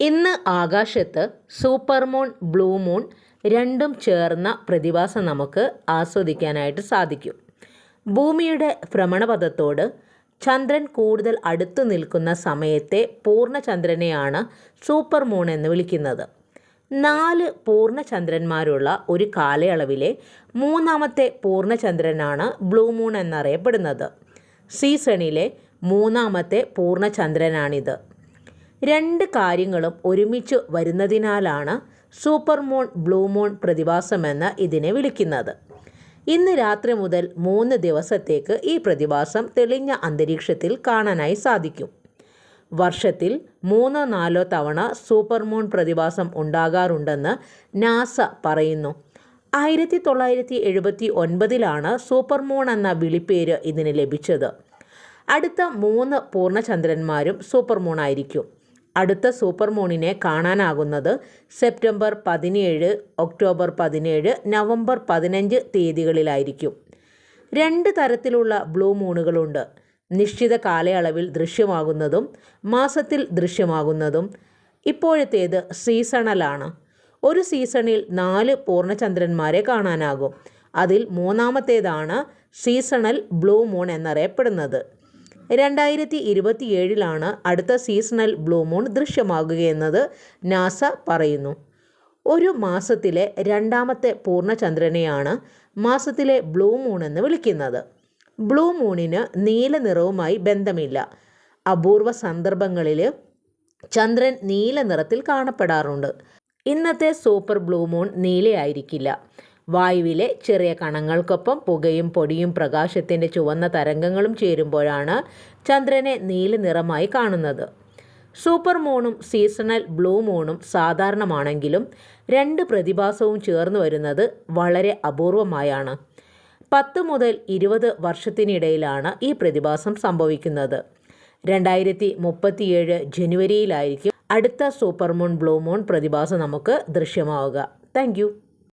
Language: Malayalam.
ഇന്ന് ആകാശത്ത് സൂപ്പർ മൂൺ, ബ്ലൂ മൂൺ രണ്ടും ചേർന്ന പ്രതിഭാസം നമുക്ക് ആസ്വദിക്കാനായിട്ട് സാധിക്കും. ഭൂമിയുടെ ഭ്രമണപഥത്തോട് ചന്ദ്രൻ കൂടുതൽ അടുത്തു നിൽക്കുന്ന സമയത്തെ പൂർണ്ണചന്ദ്രനെയാണ് സൂപ്പർ മൂൺ എന്ന് വിളിക്കുന്നത്. 4 പൂർണ്ണചന്ദ്രന്മാരുള്ള ഒരു കാലയളവിലെ മൂന്നാമത്തെ പൂർണ്ണചന്ദ്രനാണ് ബ്ലൂ മൂൺ എന്നറിയപ്പെടുന്നത്. സീസണിലെ മൂന്നാമത്തെ പൂർണ്ണചന്ദ്രനാണിത്. 2 കാര്യങ്ങളും ഒരുമിച്ച് വരുന്നതിനാലാണ് സൂപ്പർ മൂൺ, ബ്ലൂ മൂൺ പ്രതിഭാസമെന്ന് ഇതിനെ വിളിക്കുന്നത്. ഇന്ന് രാത്രി മുതൽ 3 ദിവസത്തേക്ക് ഈ പ്രതിഭാസം തെളിഞ്ഞ അന്തരീക്ഷത്തിൽ കാണാനായി സാധിക്കും. വർഷത്തിൽ 3-4 തവണ സൂപ്പർ മൂൺ പ്രതിഭാസം ഉണ്ടാകാറുണ്ടെന്ന് നാസ പറയുന്നു. 1979 സൂപ്പർ മൂൺ എന്ന വിളിപ്പേര് ഇതിന് ലഭിച്ചത്. അടുത്ത 3 പൂർണ്ണചന്ദ്രന്മാരും സൂപ്പർ മൂൺ ആയിരിക്കും. അടുത്ത സൂപ്പർ മൂണിനെ കാണാനാകുന്നത് സെപ്റ്റംബർ 17, ഒക്ടോബർ 17, നവംബർ 15 തീയതികളിലായിരിക്കും. 2 തരത്തിലുള്ള ബ്ലൂ മൂണുകളുണ്ട്. നിശ്ചിത കാലയളവിൽ ദൃശ്യമാകുന്നതും മാസത്തിൽ ദൃശ്യമാകുന്നതും. ഇപ്പോഴത്തേത് സീസണലാണ്. ഒരു സീസണിൽ 4 പൂർണ്ണചന്ദ്രന്മാരെ കാണാനാകും. അതിൽ മൂന്നാമത്തേതാണ് സീസണൽ ബ്ലൂ മൂൺ എന്നറിയപ്പെടുന്നത്. 2027 അടുത്ത സീസണൽ ബ്ലൂ മൂൺ ദൃശ്യമാകുകയെന്നത് നാസ പറയുന്നു. ഒരു മാസത്തിലെ 2ാമത്തെ പൂർണ്ണചന്ദ്രനെയാണ് മാസത്തിലെ ബ്ലൂ മൂൺ എന്ന് വിളിക്കുന്നത്. ബ്ലൂ മൂണിന് നീല നിറവുമായി ബന്ധമില്ല. അപൂർവ സന്ദർഭങ്ങളിൽ ചന്ദ്രൻ നീല നിറത്തിൽ കാണപ്പെടാറുണ്ട്. ഇന്നത്തെ സൂപ്പർ ബ്ലൂ മൂൺ നീലയായിരിക്കില്ല. വായുവിലെ ചെറിയ കണങ്ങൾക്കൊപ്പം പുകയും പൊടിയും പ്രകാശത്തിൻ്റെ ചുവന്ന തരംഗങ്ങളും ചേരുമ്പോഴാണ് ചന്ദ്രനെ നീല നിറമായി കാണുന്നത്. സൂപ്പർ മൂണും സീസണൽ ബ്ലൂ മൂണും സാധാരണമാണെങ്കിലും 2 പ്രതിഭാസവും ചേർന്ന് വരുന്നത് വളരെ അപൂർവമായാണ്. 10 മുതൽ 20 വർഷത്തിനിടയിലാണ് ഈ പ്രതിഭാസം സംഭവിക്കുന്നത്. 2037 ജനുവരിയിലായിരിക്കും അടുത്ത സൂപ്പർ മൂൺ, ബ്ലൂ മൂൺ പ്രതിഭാസം നമുക്ക് ദൃശ്യമാവുക. താങ്ക്